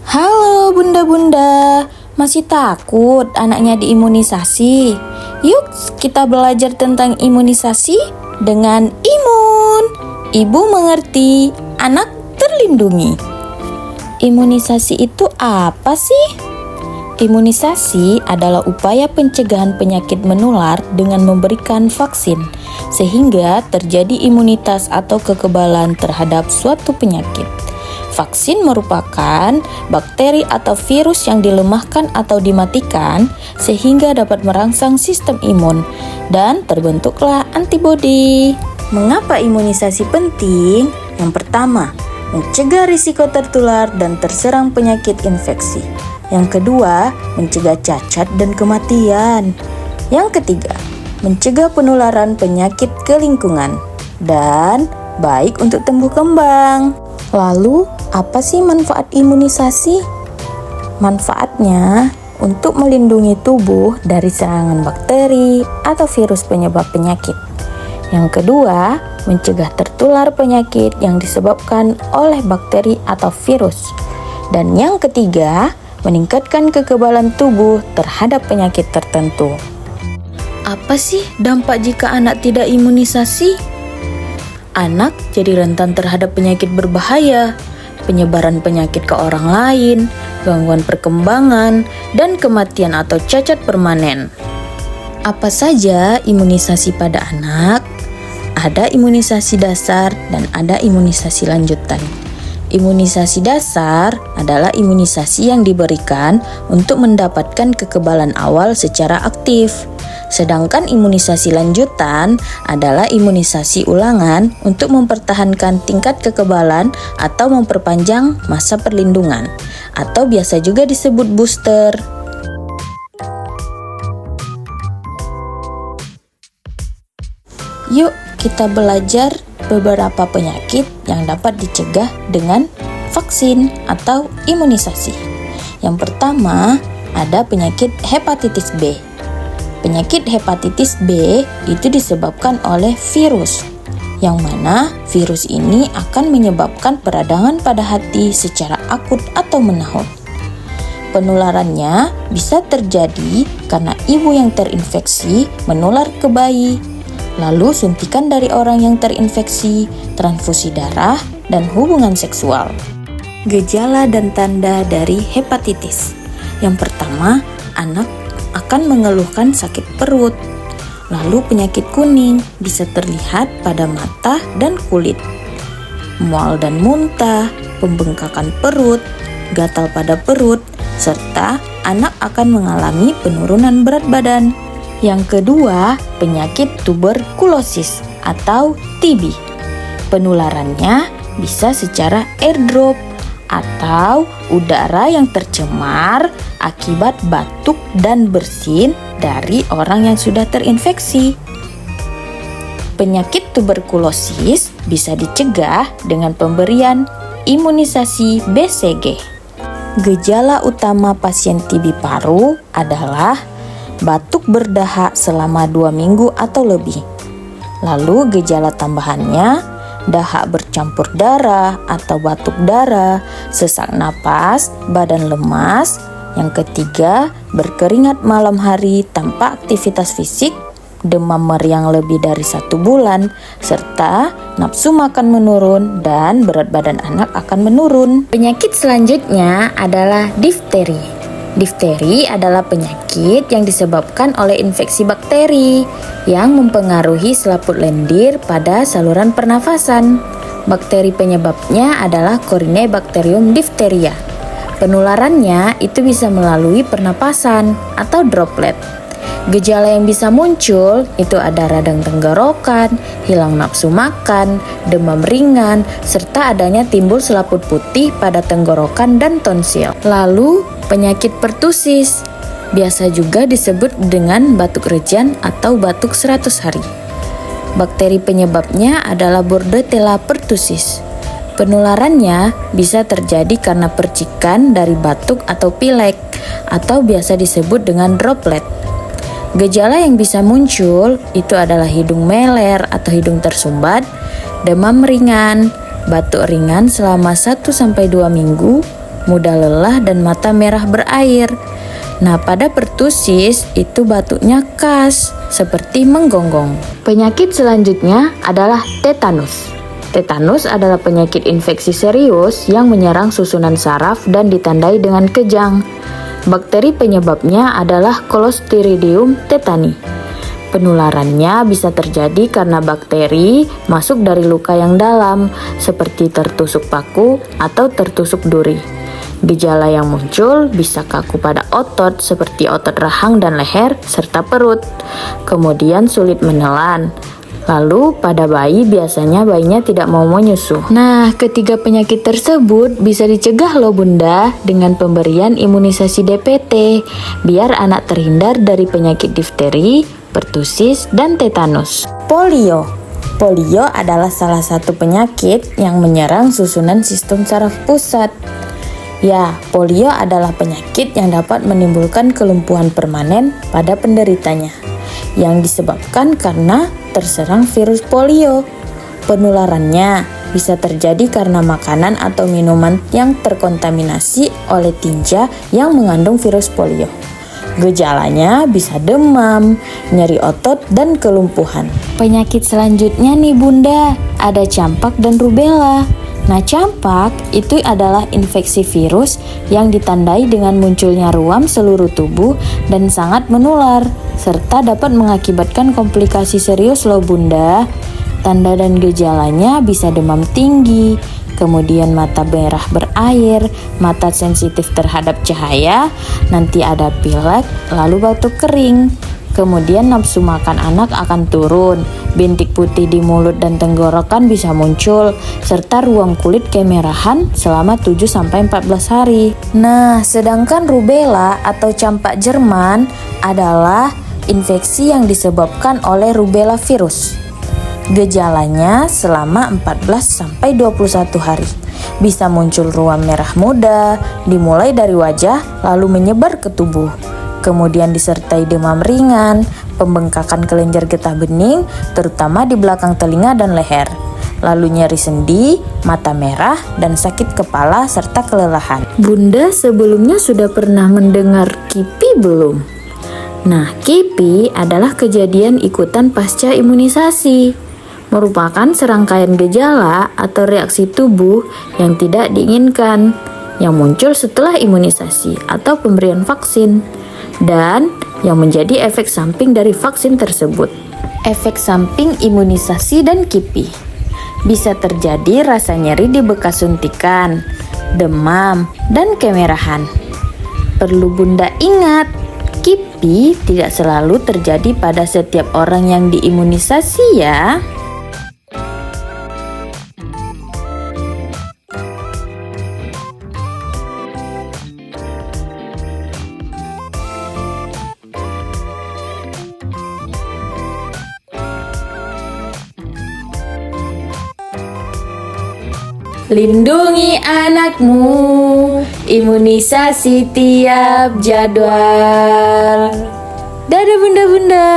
Halo bunda-bunda, masih takut anaknya diimunisasi? Yuk kita belajar tentang imunisasi dengan Imun. Ibu mengerti, anak terlindungi. Imunisasi itu apa sih? Imunisasi adalah upaya pencegahan penyakit menular dengan memberikan vaksin, sehingga terjadi imunitas atau kekebalan terhadap suatu penyakit. Vaksin merupakan bakteri atau virus yang dilemahkan atau dimatikan sehingga dapat merangsang sistem imun dan terbentuklah antibodi. Mengapa imunisasi penting? Yang pertama, mencegah risiko tertular dan terserang penyakit infeksi. Yang kedua, mencegah cacat dan kematian. Yang ketiga, mencegah penularan penyakit ke lingkungan dan baik untuk tumbuh kembang. Lalu, apa sih manfaat imunisasi? Manfaatnya untuk melindungi tubuh dari serangan bakteri atau virus penyebab penyakit. Yang kedua, mencegah tertular penyakit yang disebabkan oleh bakteri atau virus. Dan yang ketiga, meningkatkan kekebalan tubuh terhadap penyakit tertentu. Apa sih dampak jika anak tidak imunisasi? Anak jadi rentan terhadap penyakit berbahaya, penyebaran penyakit ke orang lain, gangguan perkembangan, dan kematian atau cacat permanen. Apa saja imunisasi pada anak? Ada imunisasi dasar dan ada imunisasi lanjutan. Imunisasi dasar adalah imunisasi yang diberikan untuk mendapatkan kekebalan awal secara aktif. Sedangkan imunisasi lanjutan adalah imunisasi ulangan untuk mempertahankan tingkat kekebalan atau memperpanjang masa perlindungan, atau biasa juga disebut booster. Yuk kita belajar beberapa penyakit yang dapat dicegah dengan vaksin atau imunisasi. Yang pertama, ada penyakit hepatitis B. Penyakit hepatitis B itu disebabkan oleh virus, yang mana virus ini akan menyebabkan peradangan pada hati secara akut atau menahun. Penularannya bisa terjadi karena ibu yang terinfeksi menular ke bayi. Lalu suntikan dari orang yang terinfeksi, transfusi darah, dan hubungan seksual. Gejala dan tanda dari hepatitis. Yang pertama, anak akan mengeluhkan sakit perut. Lalu penyakit kuning bisa terlihat pada mata dan kulit. Mual dan muntah, pembengkakan perut, gatal pada perut, serta anak akan mengalami penurunan berat badan. Yang kedua, penyakit tuberkulosis atau TB. Penularannya bisa secara airdrop atau udara yang tercemar akibat batuk dan bersin dari orang yang sudah terinfeksi. Penyakit tuberkulosis bisa dicegah dengan pemberian imunisasi BCG. Gejala utama pasien TB paru adalah batuk berdahak selama 2 minggu atau lebih. Lalu gejala tambahannya, dahak bercampur darah atau batuk darah, sesak napas, badan lemas. Yang ketiga, berkeringat malam hari tanpa aktivitas fisik, demam meriang lebih dari 1 bulan, serta nafsu makan menurun dan berat badan anak akan menurun. Penyakit selanjutnya adalah difteri. Difteri adalah penyakit yang disebabkan oleh infeksi bakteri yang mempengaruhi selaput lendir pada saluran pernafasan. Bakteri penyebabnya adalah Corynebacterium diphtheria. Penularannya itu bisa melalui pernapasan atau droplet. Gejala yang bisa muncul itu ada radang tenggorokan, hilang nafsu makan, demam ringan, serta adanya timbul selaput putih pada tenggorokan dan tonsil. Lalu, penyakit pertusis, biasa juga disebut dengan batuk rejan atau batuk 100 hari. Bakteri penyebabnya adalah Bordetella pertussis. Penularannya bisa terjadi karena percikan dari batuk atau pilek, atau biasa disebut dengan droplet. Gejala yang bisa muncul itu adalah hidung meler atau hidung tersumbat, demam ringan, batuk ringan selama 1-2 minggu, mudah lelah dan mata merah berair. Nah, pada pertusis itu batuknya khas, seperti menggonggong. Penyakit selanjutnya adalah tetanus. Tetanus adalah penyakit infeksi serius yang menyerang susunan saraf dan ditandai dengan kejang. Bakteri penyebabnya adalah Clostridium tetani. Penularannya bisa terjadi karena bakteri masuk dari luka yang dalam, seperti tertusuk paku atau tertusuk duri. Gejala yang muncul bisa kaku pada otot seperti otot rahang dan leher serta perut. Kemudian sulit menelan. Lalu pada bayi biasanya bayinya tidak mau menyusu. Nah, ketiga penyakit tersebut bisa dicegah loh Bunda dengan pemberian imunisasi DPT biar anak terhindar dari penyakit difteri, pertusis, dan tetanus. Polio. Polio adalah salah satu penyakit yang menyerang susunan sistem saraf pusat. Ya, polio adalah penyakit yang dapat menimbulkan kelumpuhan permanen pada penderitanya, yang disebabkan karena terserang virus polio. Penularannya bisa terjadi karena makanan atau minuman yang terkontaminasi oleh tinja yang mengandung virus polio. Gejalanya bisa demam, nyeri otot, dan kelumpuhan. Penyakit selanjutnya nih Bunda, ada campak dan rubella. Nah, campak itu adalah infeksi virus yang ditandai dengan munculnya ruam seluruh tubuh dan sangat menular, serta dapat mengakibatkan komplikasi serius loh Bunda. Tanda dan gejalanya bisa demam tinggi, kemudian mata merah berair, mata sensitif terhadap cahaya, nanti ada pilek, lalu batuk kering. Kemudian nafsu makan anak akan turun, bintik putih di mulut dan tenggorokan bisa muncul, serta ruang kulit kemerahan selama 7-14 hari. Nah, sedangkan rubella atau campak Jerman adalah infeksi yang disebabkan oleh rubella virus. Gejalanya selama 14-21 hari. Bisa muncul ruam merah muda, dimulai dari wajah lalu menyebar ke tubuh. Kemudian disertai demam ringan, pembengkakan kelenjar getah bening, terutama di belakang telinga dan leher. Lalu nyeri sendi, mata merah, dan sakit kepala serta kelelahan. Bunda sebelumnya sudah pernah mendengar KIPI belum? Nah, KIPI adalah kejadian ikutan pasca imunisasi. Merupakan serangkaian gejala atau reaksi tubuh yang tidak diinginkan, yang muncul setelah imunisasi atau pemberian vaksin, dan yang menjadi efek samping dari vaksin tersebut. Efek samping imunisasi dan KIPI bisa terjadi rasa nyeri di bekas suntikan, demam, dan kemerahan. Perlu Bunda ingat, KIPI tidak selalu terjadi pada setiap orang yang diimunisasi ya. Lindungi anakmu, imunisasi tiap jadwal. Dadah bunda-bunda.